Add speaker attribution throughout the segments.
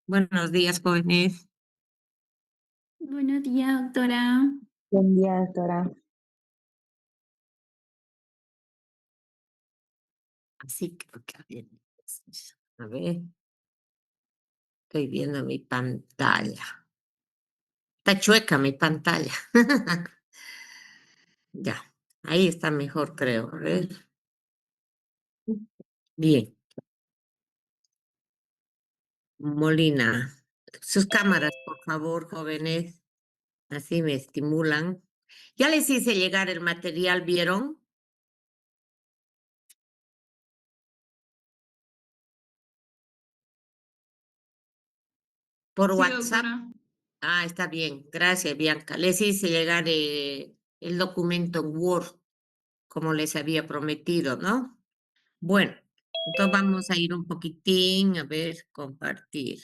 Speaker 1: Buenos días, jóvenes.
Speaker 2: Buenos días, doctora.
Speaker 3: Buen día, doctora.
Speaker 1: Así creo que bien. A ver, estoy viendo mi pantalla. Está chueca mi pantalla. Ya, ahí está mejor, creo. A ver. Bien, Molina. Sus cámaras, por favor, jóvenes. Así me estimulan. Ya les hice llegar el material, ¿vieron? Por
Speaker 2: Sí,
Speaker 1: WhatsApp.
Speaker 2: doctora.
Speaker 1: Está bien. Gracias, Bianca. Les hice llegar el documento en Word, como les había prometido, ¿no? Bueno, entonces vamos a ir un poquitín, a ver, compartir.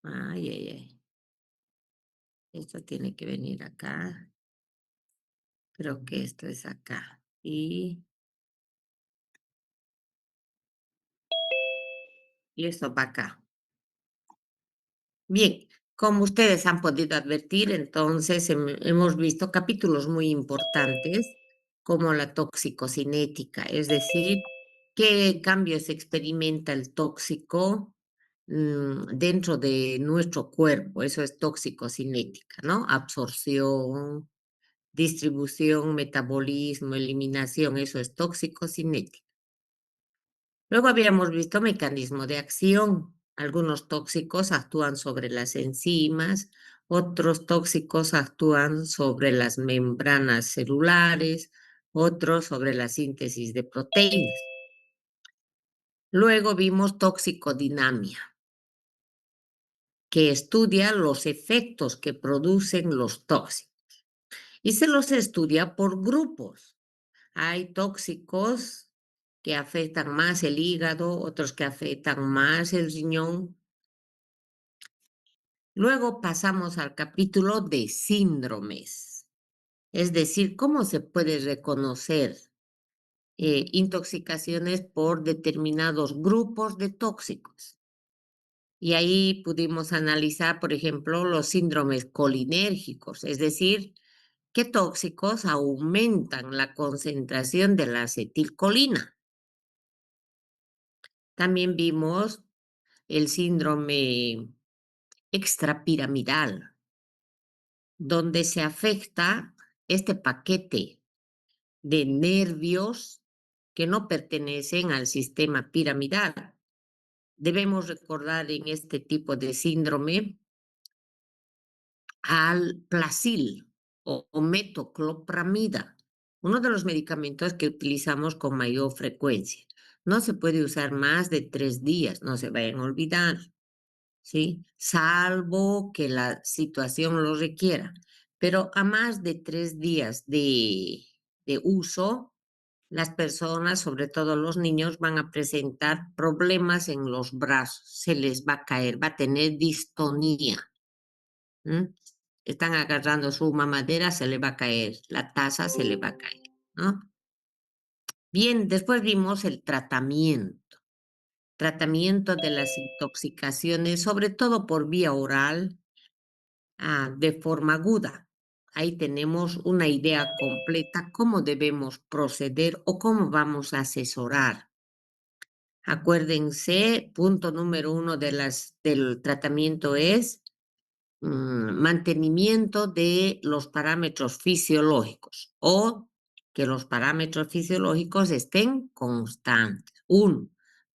Speaker 1: Ay, ay, ay. Esto tiene que venir acá. Creo que esto es acá. Y esto va acá. Bien, como ustedes han podido advertir, entonces hemos visto capítulos muy importantes como la toxicocinética, es decir, qué cambios experimenta el tóxico dentro de nuestro cuerpo. Eso es toxicocinética, ¿no? Absorción, distribución, metabolismo, eliminación, eso es toxicocinética. Luego habíamos visto mecanismo de acción. Algunos tóxicos actúan sobre las enzimas, otros tóxicos actúan sobre las membranas celulares, otros sobre la síntesis de proteínas. Luego vimos toxicodinamia, que estudia los efectos que producen los tóxicos y se los estudia por grupos. Hay tóxicos que afectan más el hígado, otros que afectan más el riñón. Luego pasamos al capítulo de síndromes, es decir, cómo se puede reconocer intoxicaciones por determinados grupos de tóxicos. Y ahí pudimos analizar, por ejemplo, los síndromes colinérgicos, es decir, qué tóxicos aumentan la concentración de la acetilcolina. También vimos el síndrome extrapiramidal, donde se afecta este paquete de nervios que no pertenecen al sistema piramidal. Debemos recordar en este tipo de síndrome al Plasil o metoclopramida, uno de los medicamentos que utilizamos con mayor frecuencia. No se puede usar más de 3 días, no se vayan a olvidar. ¿Sí? Salvo que la situación lo requiera. Pero a más de 3 días de uso, las personas, sobre todo los niños, van a presentar problemas en los brazos, se les va a caer, va a tener distonía. ¿M? Están agarrando su mamadera, se le va a caer, la taza se le va a caer, ¿no? Bien, después vimos el tratamiento de las intoxicaciones, sobre todo por vía oral, de forma aguda. Ahí tenemos una idea completa cómo debemos proceder o cómo vamos a asesorar. Acuérdense, punto número 1 del tratamiento es mantenimiento de los parámetros fisiológicos o que los parámetros fisiológicos estén constantes. 1.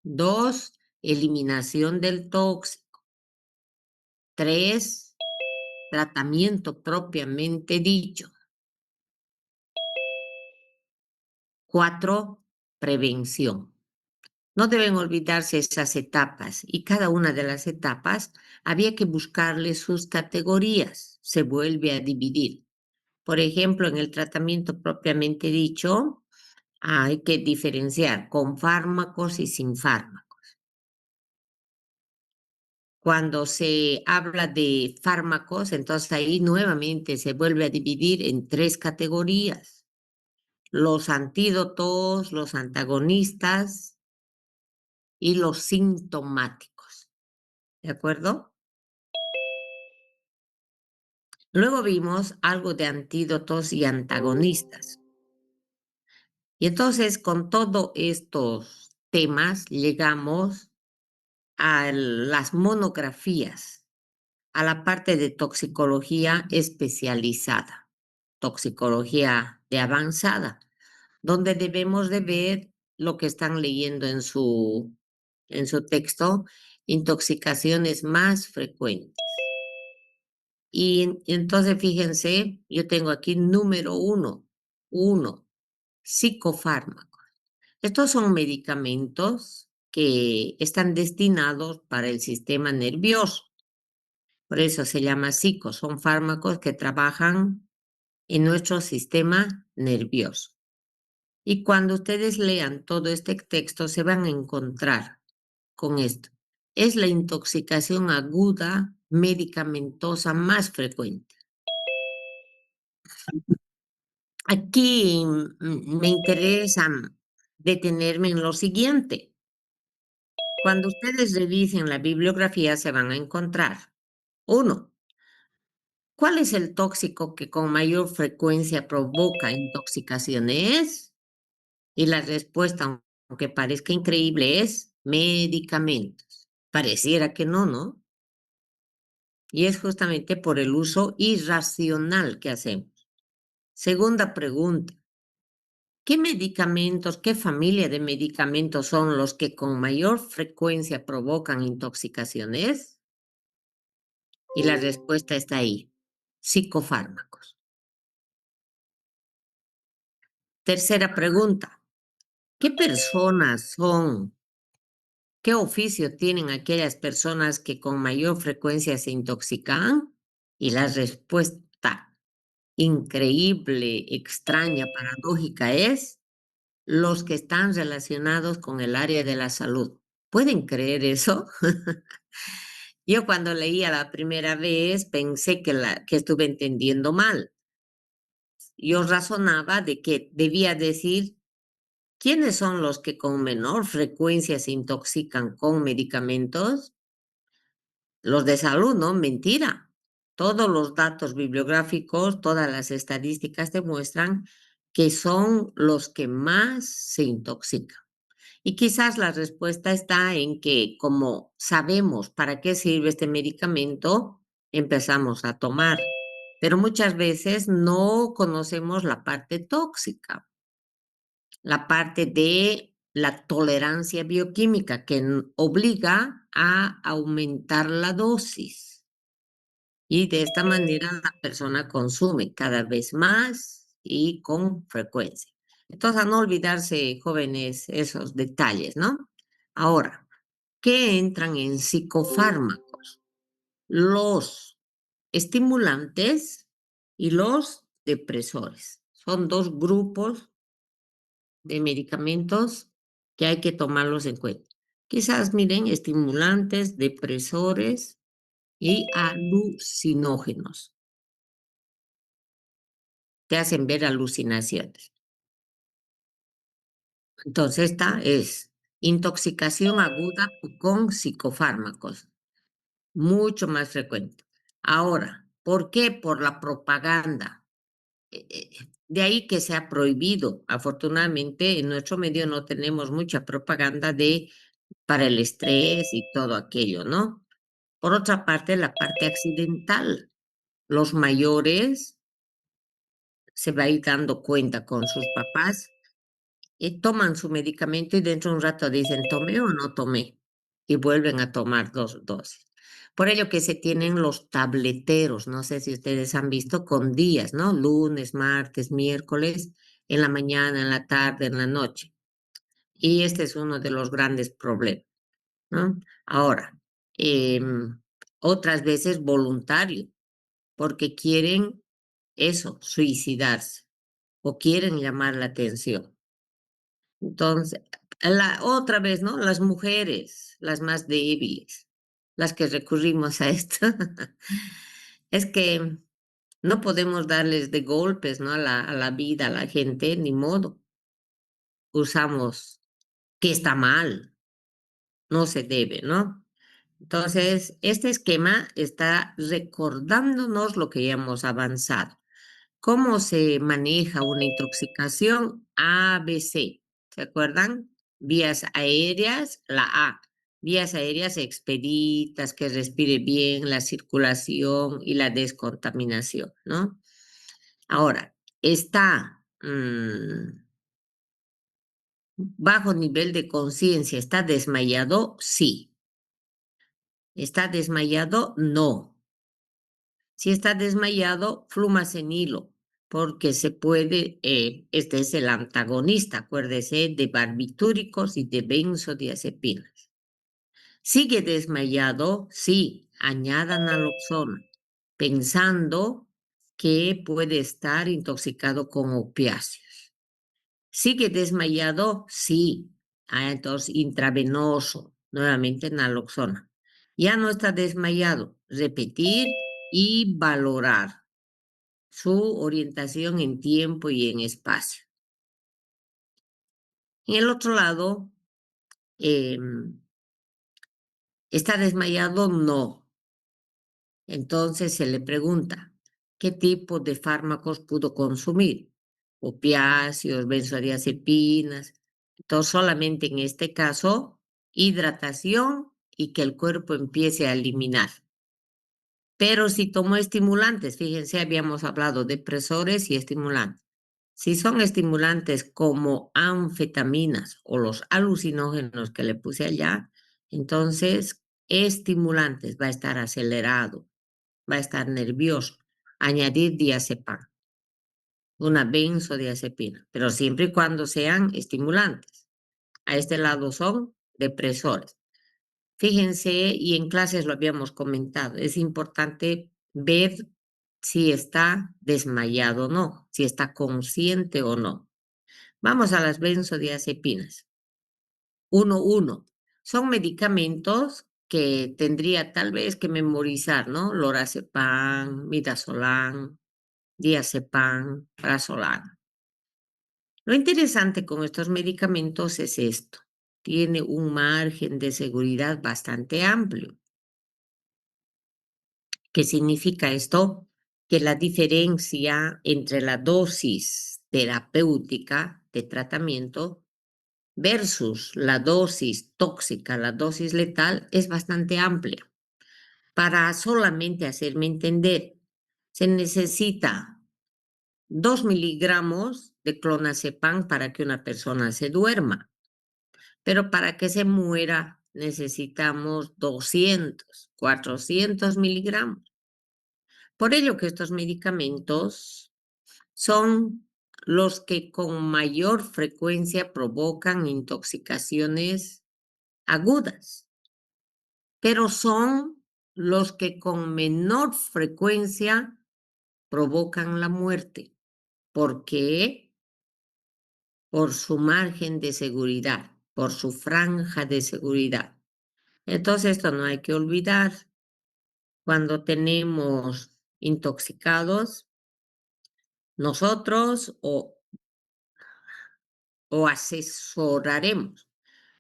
Speaker 1: 2. Eliminación del tóxico. 3. Tratamiento propiamente dicho. 4. Prevención. No deben olvidarse esas etapas y cada una de las etapas había que buscarle sus categorías. Se vuelve a dividir. Por ejemplo, en el tratamiento propiamente dicho, hay que diferenciar con fármacos y sin fármacos. Cuando se habla de fármacos, entonces ahí nuevamente se vuelve a dividir en 3 categorías. los antídotos, los antagonistas y los sintomáticos. ¿De acuerdo? Luego vimos algo de antídotos y antagonistas. Y entonces con todos estos temas llegamos a las monografías, a la parte de toxicología especializada, toxicología de avanzada, donde debemos de ver lo que están leyendo en su texto, intoxicaciones más frecuentes. Y entonces fíjense, yo tengo aquí número uno, psicofármacos. Estos son medicamentos que están destinados para el sistema nervioso. Por eso se llama psico, son fármacos que trabajan en nuestro sistema nervioso. Y cuando ustedes lean todo este texto, se van a encontrar con esto. Es la intoxicación aguda medicamentosa más frecuente. Aquí me interesa detenerme en lo siguiente. Cuando ustedes revisen la bibliografía, se van a encontrar. Uno, ¿cuál es el tóxico que con mayor frecuencia provoca intoxicaciones? Y la respuesta, aunque parezca increíble, es medicamentos. Pareciera que no, ¿no? Y es justamente por el uso irracional que hacemos. Segunda pregunta, ¿qué medicamentos, qué familia de medicamentos son los que con mayor frecuencia provocan intoxicaciones? Y la respuesta está ahí, psicofármacos. Tercera pregunta, ¿qué personas son, qué oficio tienen aquellas personas que con mayor frecuencia se intoxican? Y la respuesta increíble, extraña, paradójica es los que están relacionados con el área de la salud. ¿Pueden creer eso? Yo cuando leía la primera vez pensé que estuve entendiendo mal. Yo razonaba de que debía decir quiénes son los que con menor frecuencia se intoxican con medicamentos. Los de salud, ¿no? Mentira. Todos los datos bibliográficos, todas las estadísticas demuestran que son los que más se intoxican. Y quizás la respuesta está en que como sabemos para qué sirve este medicamento, empezamos a tomar. Pero muchas veces no conocemos la parte tóxica, la parte de la tolerancia bioquímica que obliga a aumentar la dosis. Y de esta manera la persona consume cada vez más y con frecuencia. Entonces, a no olvidarse, jóvenes, esos detalles, ¿no? Ahora, ¿qué entran en psicofármacos? Los estimulantes y los depresores. Son dos grupos de medicamentos que hay que tomarlos en cuenta. Quizás miren estimulantes, depresores y alucinógenos. Te hacen ver alucinaciones. Entonces, esta es intoxicación aguda con psicofármacos, mucho más frecuente. Ahora, ¿por qué? Por la propaganda. De ahí que se ha prohibido. Afortunadamente, en nuestro medio no tenemos mucha propaganda para el estrés y todo aquello, ¿no? Por otra parte, la parte accidental. Los mayores se va a ir dando cuenta con sus papás y toman su medicamento y dentro de un rato dicen, ¿tomé o no tomé? Y vuelven a tomar dos dosis. Por ello que se tienen los tableteros, no sé si ustedes han visto, con días, ¿no? Lunes, martes, miércoles, en la mañana, en la tarde, en la noche. Y este es uno de los grandes problemas, ¿no? Ahora, otras veces voluntario, porque quieren eso, suicidarse o quieren llamar la atención. Entonces, otra vez, ¿no? Las mujeres, las más débiles, las que recurrimos a esto. Es que No podemos darles de golpes, ¿no? A la vida, a la gente, ni modo. Usamos que está mal, no se debe, ¿no? Entonces, este esquema está recordándonos lo que ya hemos avanzado. ¿Cómo se maneja una intoxicación? A, B, C. ¿Se acuerdan? Vías aéreas, la A. Vías aéreas expeditas, que respire bien la circulación y la descontaminación, ¿no? Ahora, está bajo nivel de conciencia, ¿está desmayado? Sí. ¿Está desmayado? No. Si está desmayado, flumacenilo, porque se puede, este es el antagonista, acuérdese, de barbitúricos y de benzodiazepinas. ¿Sigue desmayado? Sí, añadan naloxona, pensando que puede estar intoxicado con opiáceos. ¿Sigue desmayado? Sí. Entonces, intravenoso, nuevamente naloxona. Ya no está desmayado. Repetir y valorar su orientación en tiempo y en espacio. En el otro lado, ¿está desmayado? No. Entonces se le pregunta, ¿qué tipo de fármacos pudo consumir? Opiáceos, benzodiazepinas. Entonces, solamente en este caso, hidratación y que el cuerpo empiece a eliminar. Pero si tomó estimulantes, fíjense, habíamos hablado de depresores y estimulantes. Si son estimulantes como anfetaminas o los alucinógenos que le puse allá, entonces estimulantes va a estar acelerado, va a estar nervioso. Añadir diazepam, una benzodiazepina, pero siempre y cuando sean estimulantes. A este lado son depresores. Fíjense, y en clases lo habíamos comentado, es importante ver si está desmayado o no, si está consciente o no. Vamos a las benzodiazepinas. 1-1. Son medicamentos que tendría tal vez que memorizar, ¿no? Lorazepam, midazolam, diazepam, prazolam. Lo interesante con estos medicamentos es esto. Tiene un margen de seguridad bastante amplio. ¿Qué significa esto? Que la diferencia entre la dosis terapéutica de tratamiento versus la dosis tóxica, la dosis letal, es bastante amplia. Para solamente hacerme entender, se necesita 2 miligramos de clonazepam para que una persona se duerma, pero para que se muera necesitamos 200, 400 miligramos. Por ello que estos medicamentos son los que con mayor frecuencia provocan intoxicaciones agudas, pero son los que con menor frecuencia provocan la muerte. ¿Por qué? Por su margen de seguridad, por su franja de seguridad. Entonces, esto no hay que olvidar. Cuando tenemos intoxicados, nosotros o asesoraremos.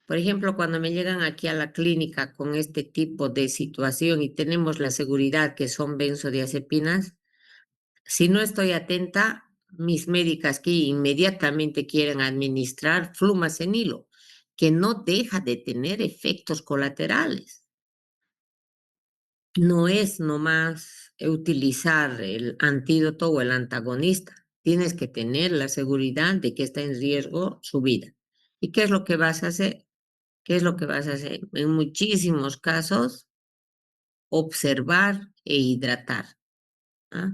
Speaker 1: Por ejemplo, cuando me llegan aquí a la clínica con este tipo de situación y tenemos la seguridad que son benzodiazepinas, si no estoy atenta, mis médicas aquí inmediatamente quieren administrar flumacenilo, que no deja de tener efectos colaterales. No es nomás utilizar el antídoto o el antagonista. Tienes que tener la seguridad de que está en riesgo su vida. ¿Y qué es lo que vas a hacer? ¿Qué es lo que vas a hacer? En muchísimos casos, observar e hidratar. ¿Ah?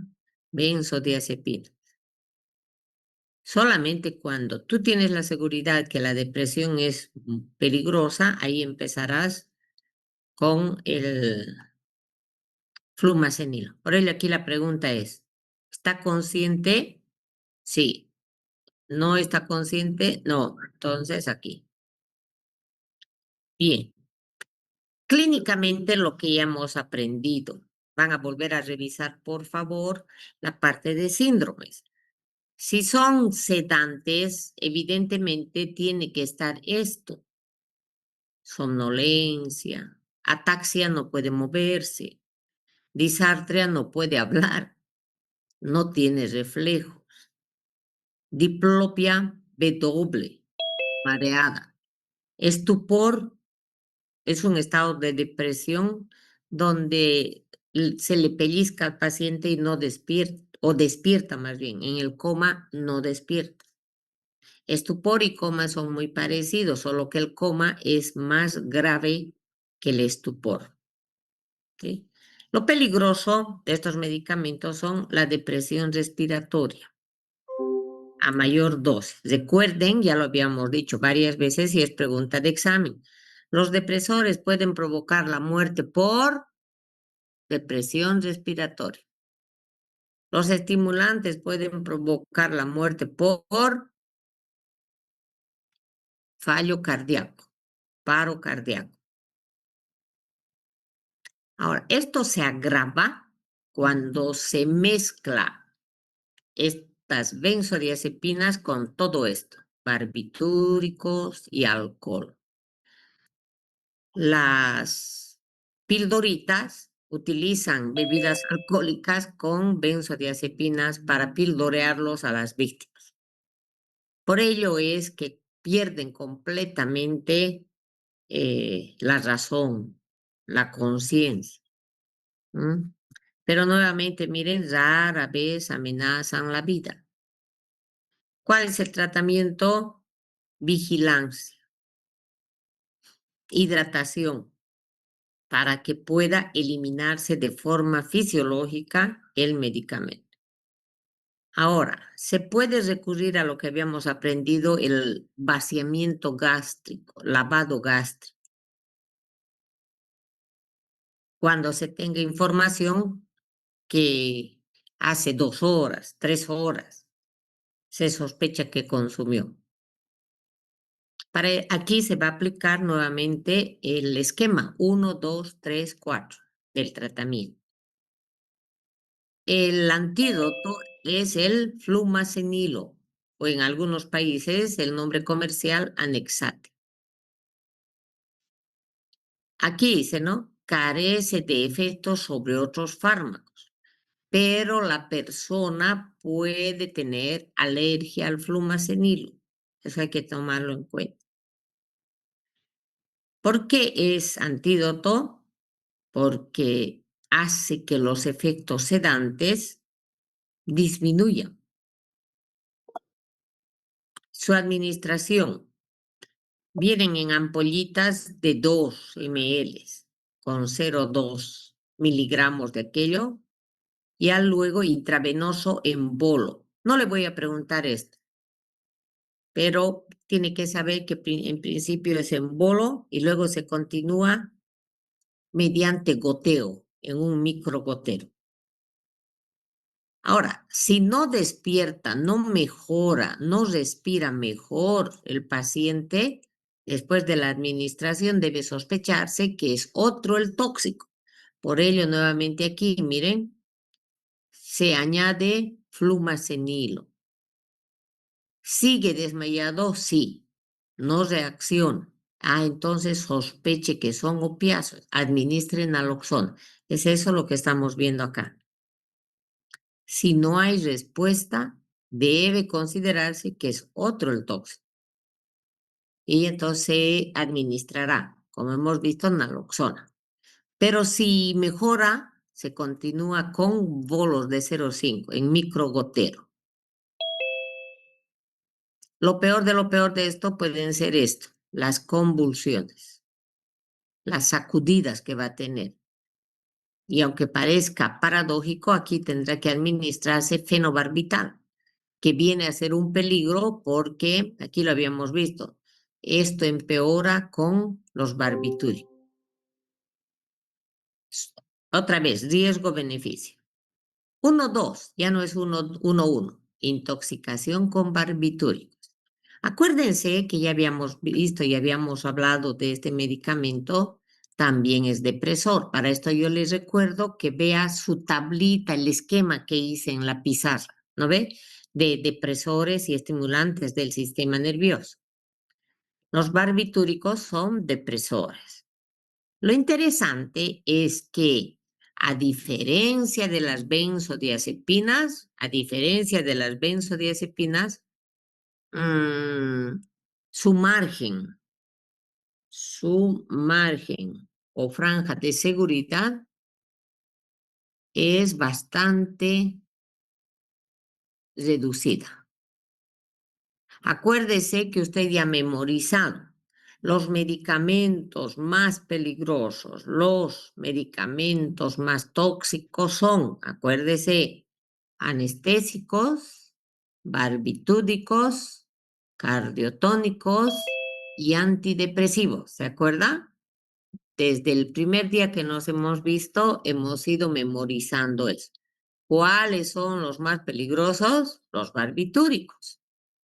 Speaker 1: Benzodiazepina. Solamente cuando tú tienes la seguridad que la depresión es peligrosa, ahí empezarás con el flumacenilo. Por ello, aquí la pregunta es, ¿está consciente? Sí. ¿No está consciente? No. Entonces, aquí. Bien. Clínicamente, lo que ya hemos aprendido. van a volver a revisar, por favor, la parte de síndromes. Si son sedantes, evidentemente tiene que estar esto: somnolencia, ataxia no puede moverse, disartria no puede hablar, no tiene reflejos, diplopia W, mareada, estupor es un estado de depresión donde se le pellizca al paciente y no despierta, o despierta más bien, en el coma no despierta. Estupor y coma son muy parecidos, solo que el coma es más grave que el estupor. ¿Sí? Lo peligroso de estos medicamentos son la depresión respiratoria a mayor dosis. Recuerden, ya lo habíamos dicho varias veces y es pregunta de examen. Los depresores pueden provocar la muerte por depresión respiratoria. Los estimulantes pueden provocar la muerte por fallo cardíaco, paro cardíaco. Ahora, esto se agrava cuando se mezcla estas benzodiazepinas con todo esto, barbitúricos y alcohol. Las pildoritas utilizan bebidas alcohólicas con benzodiazepinas para pildorearlos a las víctimas. Por ello es que pierden completamente la razón, la conciencia. Pero nuevamente, miren, rara vez amenazan la vida. ¿Cuál es el tratamiento? Vigilancia, hidratación, para que pueda eliminarse de forma fisiológica el medicamento. Ahora, se puede recurrir a lo que habíamos aprendido, el vaciamiento gástrico, lavado gástrico, cuando se tenga información que hace 2 horas, 3 horas, se sospecha que consumió. Aquí se va a aplicar nuevamente el esquema 1, 2, 3, 4 del tratamiento. El antídoto es el flumacenilo, o en algunos países el nombre comercial Anexate. Aquí dice, ¿no? Carece de efectos sobre otros fármacos, pero la persona puede tener alergia al flumacenilo. Eso hay que tomarlo en cuenta. ¿Por qué es antídoto? Porque hace que los efectos sedantes disminuyan. Su administración: vienen en ampollitas de 2 ml con 0,2 miligramos de aquello, y al luego intravenoso en bolo. No le voy a preguntar esto, pero tiene que saber que en principio es en bolo y luego se continúa mediante goteo en un microgotero. Ahora, si no despierta, no mejora, no respira mejor el paciente, después de la administración debe sospecharse que es otro el tóxico. Por ello, nuevamente aquí, miren, se añade flumacenilo. ¿Sigue desmayado? Sí. No reacciona. Entonces sospeche que son opiáceos. Administre naloxona. Es eso lo que estamos viendo acá. Si no hay respuesta, debe considerarse que es otro el tóxico. Y entonces se administrará, como hemos visto, naloxona. Pero si mejora, se continúa con bolos de 0,5 en microgotero. Lo peor de esto pueden ser esto: las convulsiones, las sacudidas que va a tener. Y aunque parezca paradójico, aquí tendrá que administrarse fenobarbital, que viene a ser un peligro porque, aquí lo habíamos visto, esto empeora con los barbitúricos. Otra vez, riesgo-beneficio. 1-2, ya no es 1-1, intoxicación con barbitúricos. Acuérdense que ya habíamos visto y habíamos hablado de este medicamento también es depresor. Para esto yo les recuerdo que vea su tablita, el esquema que hice en la pizarra, ¿no ve? De depresores y estimulantes del sistema nervioso. Los barbitúricos son depresores. Lo interesante es que, mm, su margen, o franja de seguridad es bastante reducida. Acuérdese que usted ya ha memorizado los medicamentos más peligrosos, los medicamentos más tóxicos son, acuérdese, anestésicos, barbitúricos, cardiotónicos y antidepresivos. ¿Se acuerda? Desde el primer día que nos hemos visto, hemos ido memorizando eso. ¿Cuáles son los más peligrosos? Los barbitúricos.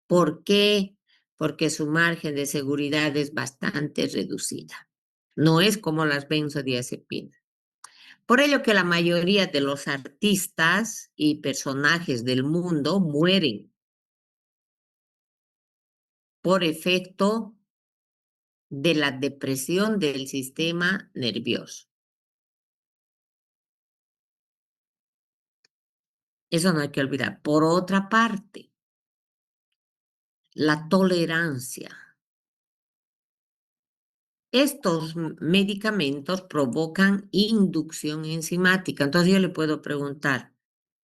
Speaker 1: ¿Por qué? Porque su margen de seguridad es bastante reducida. No es como las benzodiazepinas. Por ello que la mayoría de los artistas y personajes del mundo mueren por efecto de la depresión del sistema nervioso. Eso no hay que olvidar. Por otra parte, la tolerancia. Estos medicamentos provocan inducción enzimática. Entonces yo le puedo preguntar,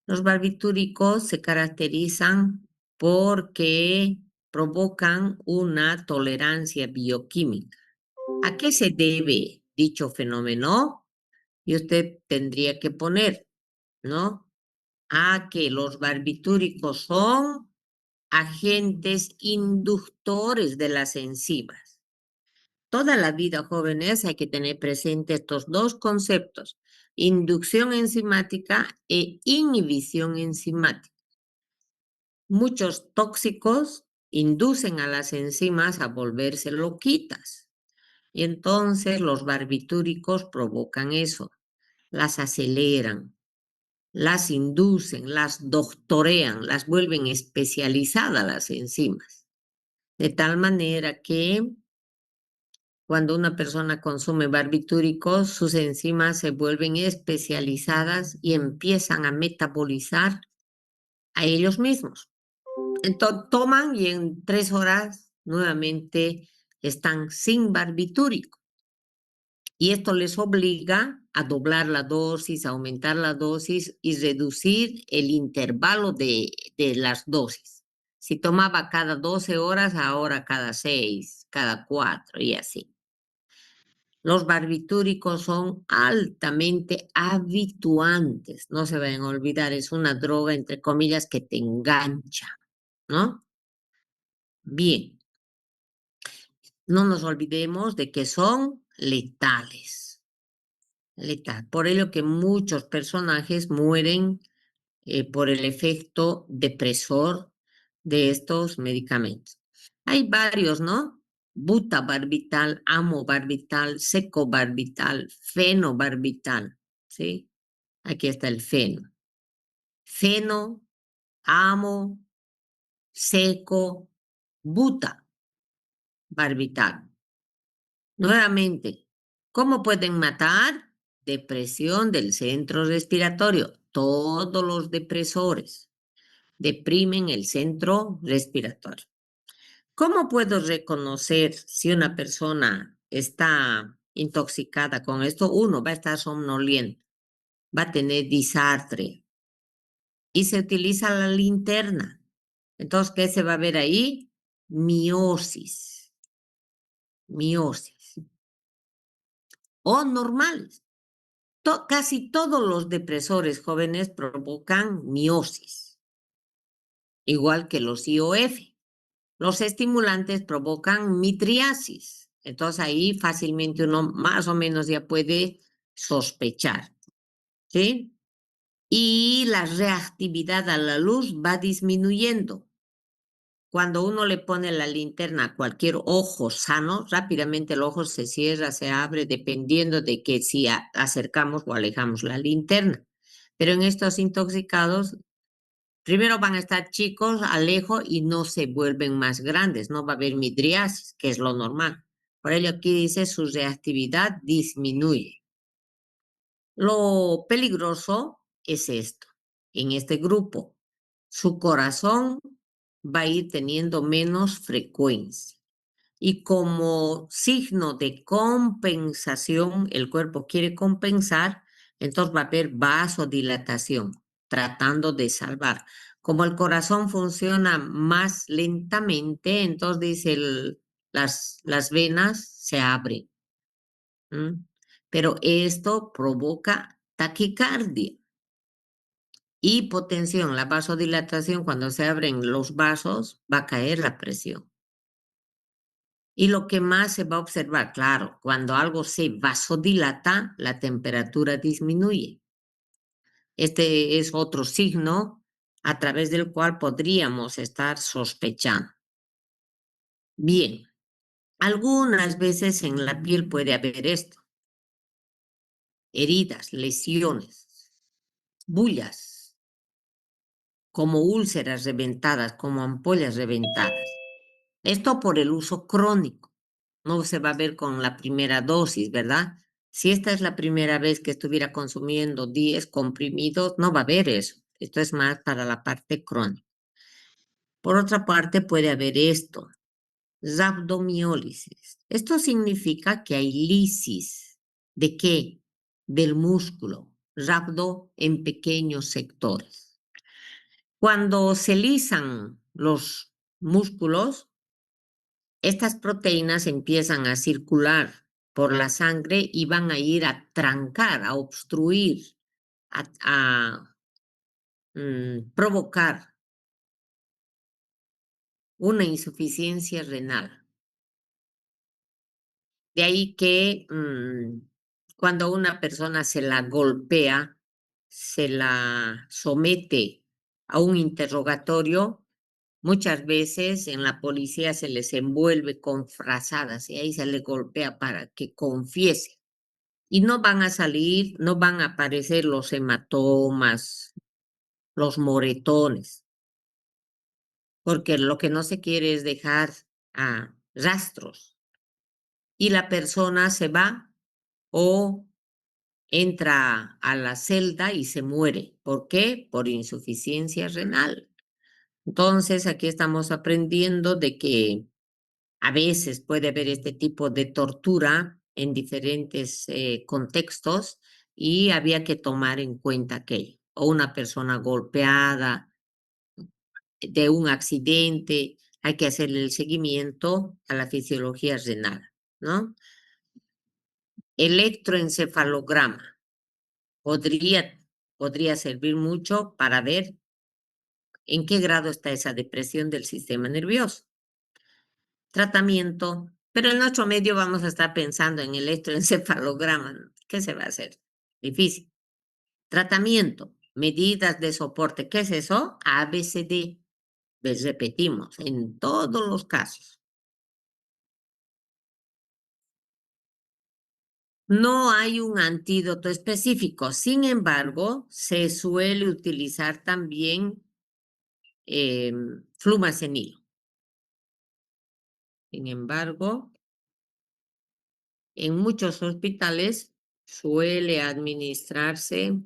Speaker 1: los barbitúricos se caracterizan porque provocan una tolerancia bioquímica. ¿A qué se debe dicho fenómeno? Y usted tendría que poner, ¿no? A que los barbitúricos son agentes inductores de las enzimas. Toda la vida, jóvenes, hay que tener presente estos dos conceptos, inducción enzimática e inhibición enzimática. Muchos tóxicos inducen a las enzimas a volverse loquitas y entonces los barbitúricos provocan eso, las aceleran, las inducen, las doctorean, las vuelven especializadas las enzimas, de tal manera que cuando una persona consume barbitúricos, sus enzimas se vuelven especializadas y empiezan a metabolizar a ellos mismos. Entonces toman y en 3 horas nuevamente están sin barbitúrico. Y esto les obliga a doblar la dosis, aumentar la dosis y reducir el intervalo de las dosis. Si tomaba cada 12 horas, ahora cada 6, cada 4 y así. Los barbitúricos son altamente habituantes, no se vayan a olvidar, es una droga, entre comillas, que te engancha, ¿no? Bien, no nos olvidemos de que son letales, letal. Por ello que muchos personajes mueren por el efecto depresor de estos medicamentos. Hay varios, ¿no? Butabarbital, amobarbital, secobarbital, fenobarbital, ¿sí? Aquí está el feno. Feno, amo, seco, butabarbital. Nuevamente, ¿cómo pueden matar? Depresión del centro respiratorio. Todos los depresores deprimen el centro respiratorio. ¿Cómo puedo reconocer si una persona está intoxicada con esto? Uno, va a estar somnoliento, va a tener disartria y se utiliza la linterna. Entonces, ¿qué se va a ver ahí? Miosis, miosis. O normales. Casi todos los depresores jóvenes provocan miosis, igual que los IOF. Los estimulantes provocan mitriasis. Entonces ahí fácilmente uno más o menos ya puede sospechar, ¿sí? Y la reactividad a la luz va disminuyendo. cuando uno le pone la linterna a cualquier ojo sano, rápidamente el ojo se cierra, se abre, dependiendo de que si acercamos o alejamos la linterna. Pero en estos intoxicados, primero van a estar chicos, alejo y no se vuelven más grandes, no va a haber midriasis, que es lo normal. Por ello aquí dice su reactividad disminuye. Lo peligroso es esto. En este grupo, su corazón va a ir teniendo menos frecuencia. Y como signo de compensación, el cuerpo quiere compensar, entonces va a haber vasodilatación, tratando de salvar. Como el corazón funciona más lentamente, entonces dice las venas se abren. ¿M? Pero esto provoca taquicardia. Hipotensión, la vasodilatación, cuando se abren los vasos, va a caer la presión. Y lo que más se va a observar, claro, cuando algo se vasodilata, la temperatura disminuye. Este es otro signo a través del cual podríamos estar sospechando. Bien, algunas veces en la piel puede haber esto: heridas, lesiones, bullas, como úlceras reventadas, como ampollas reventadas. Esto por el uso crónico. No se va a ver con la primera dosis, ¿verdad? Si esta es la primera vez que estuviera consumiendo 10 comprimidos, no va a haber eso. Esto es más para la parte crónica. Por otra parte, puede haber esto: rhabdomiólisis. Esto significa que hay lisis. ¿De qué? Del músculo. Rhabdo en pequeños sectores. Cuando se lisan los músculos, estas proteínas empiezan a circular por la sangre y van a ir a trancar, a obstruir, a provocar una insuficiencia renal. De ahí que cuando una persona se la golpea, se la somete a un interrogatorio, muchas veces en la policía se les envuelve con frazadas y ahí se le golpea para que confiese. Y no van a salir, no van a aparecer los hematomas, los moretones, porque lo que no se quiere es dejar rastros. Y la persona se va o entra a la celda y se muere. ¿Por qué? Por insuficiencia renal. Entonces, aquí estamos aprendiendo de que a veces puede haber este tipo de tortura en diferentes contextos y había que tomar en cuenta aquello. O una persona golpeada de un accidente, hay que hacerle el seguimiento a la fisiología renal, ¿no? Electroencefalograma podría, podría servir mucho para ver en qué grado está esa depresión del sistema nervioso. Tratamiento, pero en nuestro medio vamos a estar pensando en electroencefalograma, ¿no? ¿Qué se va a hacer? Difícil. Tratamiento, medidas de soporte. ¿Qué es eso? ABCD. Les repetimos, en todos los casos. No hay un antídoto específico, sin embargo, se suele utilizar también flumacenil. Sin embargo, en muchos hospitales suele administrarse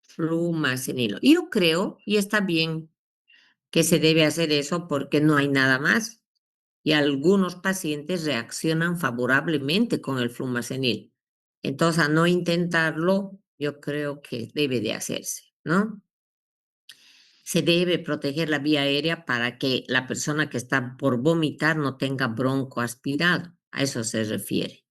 Speaker 1: flumacenilo. Yo creo, y está bien, que se debe hacer eso porque no hay nada más. Y algunos pacientes reaccionan favorablemente con el flumacenil. Entonces, a no intentarlo, yo creo que debe de hacerse, ¿no? Se debe proteger la vía aérea para que la persona que está por vomitar no tenga bronco aspirado. A eso se refiere.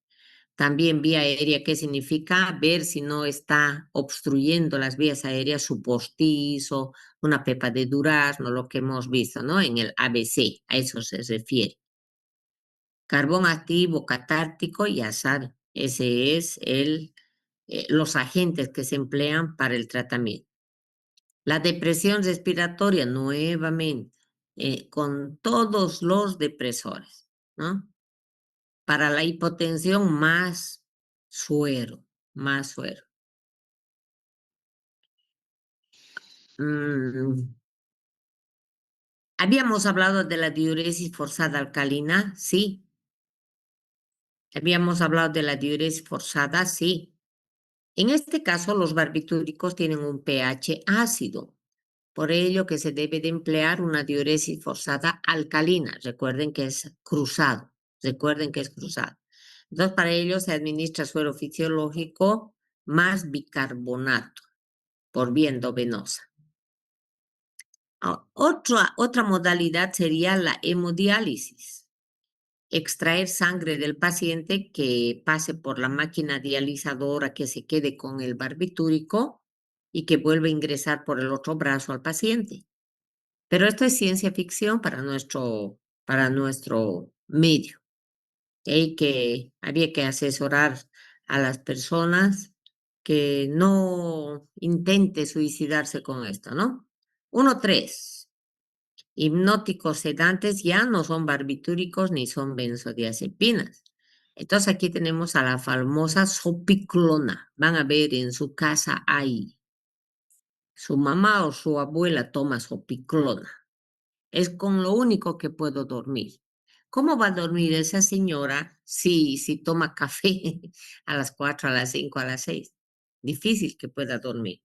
Speaker 1: También vía aérea, ¿qué significa? Ver si no está obstruyendo las vías aéreas su postizo, una pepa de durazno, lo que hemos visto, ¿no? En el ABC, a eso se refiere. Carbón activo, catártico y azar. Ese es los agentes que se emplean para el tratamiento. La depresión respiratoria, nuevamente. con todos los depresores, ¿no? Para la hipotensión, más suero. Mm, Habíamos hablado de la diuresis forzada alcalina, sí. Habíamos hablado de la diuresis forzada, sí. En este caso, los barbitúricos tienen un pH ácido, por ello que se debe de emplear una diuresis forzada alcalina. Recuerden que es cruzado, recuerden que es cruzado. Entonces, para ello se administra suero fisiológico más bicarbonato por vía endovenosa. Otra modalidad sería la hemodiálisis. Extraer sangre del paciente que pase por la máquina dializadora, que se quede con el barbitúrico y que vuelva a ingresar por el otro brazo al paciente. Pero esto es ciencia ficción para nuestro medio. Había que asesorar a las personas que no intente suicidarse con esto, ¿no? 1, 3. Hipnóticos sedantes ya no son barbitúricos ni son benzodiazepinas. Entonces aquí tenemos a la famosa sopiclona. Van a ver en su casa ahí. Su mamá o su abuela toma sopiclona. Es con lo único que puedo dormir. ¿Cómo va a dormir esa señora si toma café a las 4, a las 5, a las 6? Difícil que pueda dormir.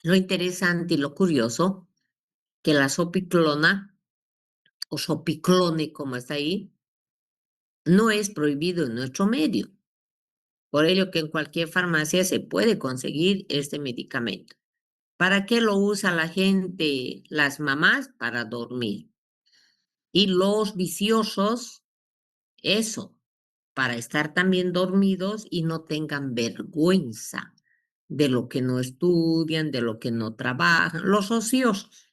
Speaker 1: Lo interesante y lo curioso, que la sopiclona o sopiclone, como está ahí, no es prohibido en nuestro medio. Por ello que en cualquier farmacia se puede conseguir este medicamento. ¿Para qué lo usa la gente, las mamás? Para dormir. Y los viciosos, eso, para estar también dormidos y no tengan vergüenza de lo que no estudian, de lo que no trabajan, los ociosos.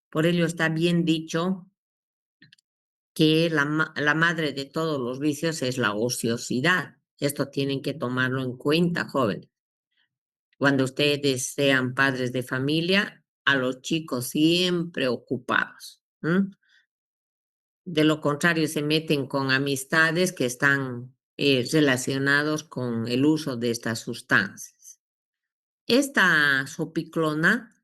Speaker 1: Por ello está bien dicho que la madre de todos los vicios es la ociosidad. Esto tienen que tomarlo en cuenta, joven. Cuando ustedes sean padres de familia, a los chicos siempre ocupados. De lo contrario, se meten con amistades que están relacionados con el uso de estas sustancias. Esta sopiclona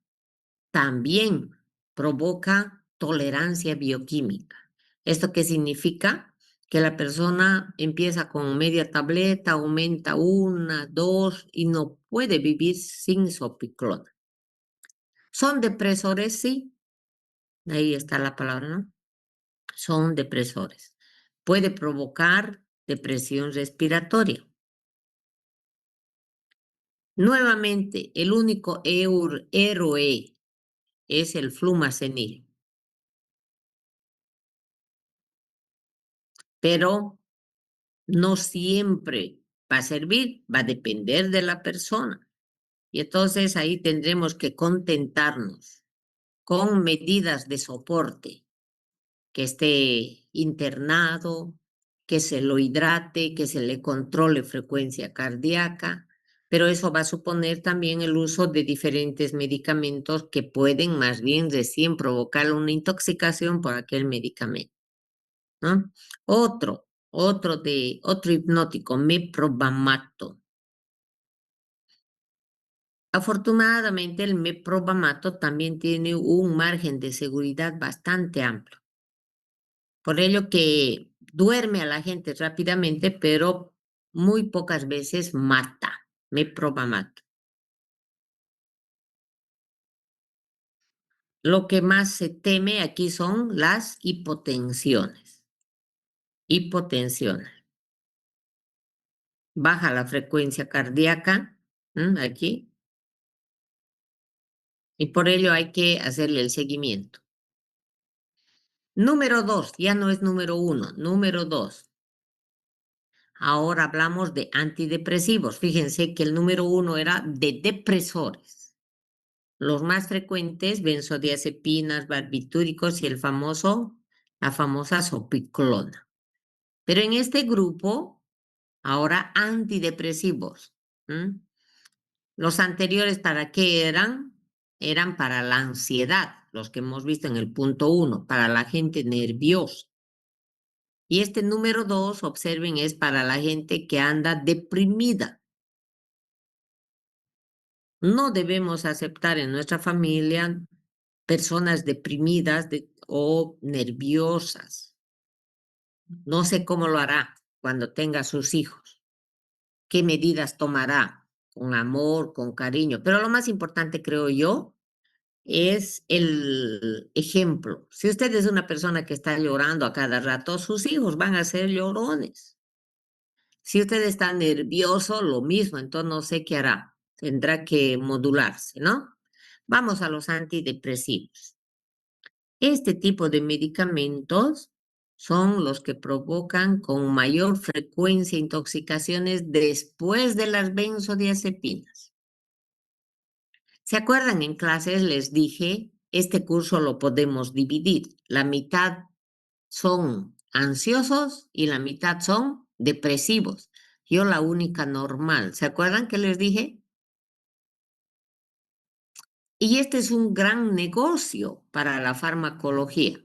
Speaker 1: también provoca tolerancia bioquímica. ¿Esto qué significa? Que la persona empieza con media tableta, aumenta 1, 2 y no puede vivir sin sopiclona. ¿Son depresores? Sí, ahí está la palabra, ¿no? Son depresores. Puede provocar depresión respiratoria. Nuevamente, el único héroe es el flumazenil, pero no siempre va a servir, va a depender de la persona. Y entonces ahí tendremos que contentarnos con medidas de soporte, que esté internado, que se lo hidrate, que se le controle frecuencia cardíaca, pero eso va a suponer también el uso de diferentes medicamentos que pueden más bien recién provocar una intoxicación por aquel medicamento, ¿no? Otro hipnótico, meprobamato. Afortunadamente, el meprobamato también tiene un margen de seguridad bastante amplio. Por ello que duerme a la gente rápidamente, pero muy pocas veces mata. Meprobamato. Lo que más se teme aquí son las hipotensiones. Hipotensiones. Baja la frecuencia cardíaca, aquí, y por ello hay que hacerle el seguimiento. Número 2, ya no es número 1, número 2. Ahora hablamos de antidepresivos. Fíjense que el número 1 era de depresores. Los más frecuentes, benzodiazepinas, barbitúricos y la famosa sopiclona. Pero en este grupo, ahora antidepresivos. Los anteriores, ¿para qué eran? Eran para la ansiedad, los que hemos visto en el punto 1, para la gente nerviosa. Y este número 2, observen, es para la gente que anda deprimida. No debemos aceptar en nuestra familia personas deprimidas o nerviosas. No sé cómo lo hará cuando tenga sus hijos, qué medidas tomará, con amor, con cariño. Pero lo más importante, creo yo, es el ejemplo. Si usted es una persona que está llorando a cada rato, sus hijos van a ser llorones. Si usted está nervioso, lo mismo, entonces no sé qué hará. Tendrá que modularse, ¿no? Vamos a los antidepresivos. Este tipo de medicamentos son los que provocan con mayor frecuencia intoxicaciones después de las benzodiazepinas. ¿Se acuerdan? En clases les dije, este curso lo podemos dividir. La mitad son ansiosos y la mitad son depresivos. Yo la única normal. ¿Se acuerdan que les dije? Y este es un gran negocio para la farmacología.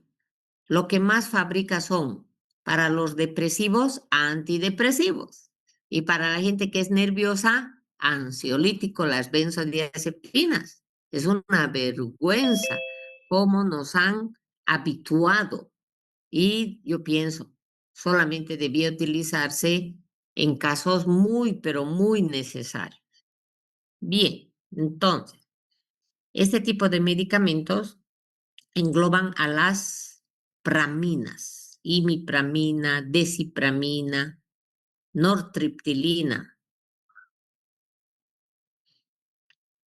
Speaker 1: Lo que más fabrica son para los depresivos antidepresivos y para la gente que es nerviosa, ansiolítico, las benzodiazepinas. Es una vergüenza cómo nos han habituado y yo pienso, solamente debía utilizarse en casos muy, pero muy necesarios. Bien, entonces, este tipo de medicamentos engloban a las praminas, imipramina, desipramina, nortriptilina.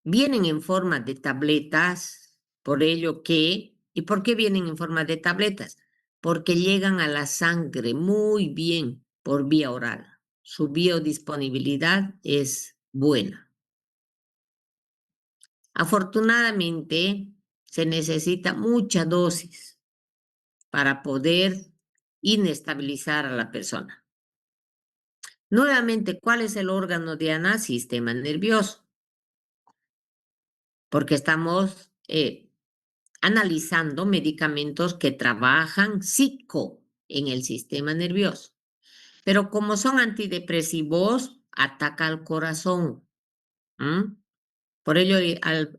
Speaker 1: Vienen en forma de tabletas, por ello que, ¿y por qué vienen en forma de tabletas? Porque llegan a la sangre muy bien por vía oral. Su biodisponibilidad es buena. Afortunadamente, se necesita mucha dosis para poder inestabilizar a la persona. Nuevamente, ¿cuál es el órgano de Ana? Sistema nervioso, porque estamos analizando medicamentos que trabajan psico en el sistema nervioso. Pero como son antidepresivos, ataca al corazón. ¿M? Por ello,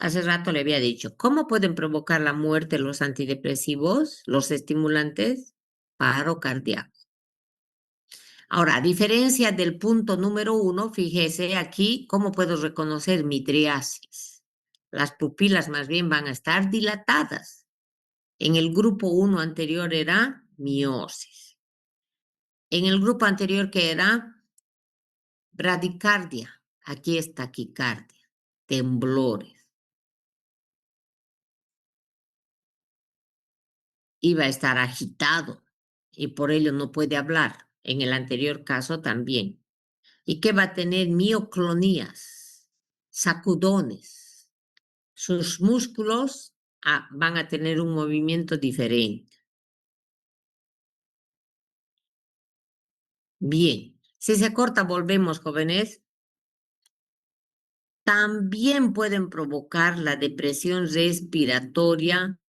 Speaker 1: hace rato le había dicho, ¿cómo pueden provocar la muerte los antidepresivos, los estimulantes? Paro cardíaco. Ahora, a diferencia del punto número 1, fíjese aquí cómo puedo reconocer midriasis. Las pupilas más bien van a estar dilatadas. En el grupo 1 anterior era miosis. En el grupo anterior que era bradicardia, aquí es taquicardia, temblores. Iba a estar agitado y por ello no puede hablar. En el anterior caso también. ¿Y qué va a tener? Mioclonías, sacudones. Sus músculos van a tener un movimiento diferente. Bien, si se corta, volvemos, jóvenes. También pueden provocar la depresión respiratoria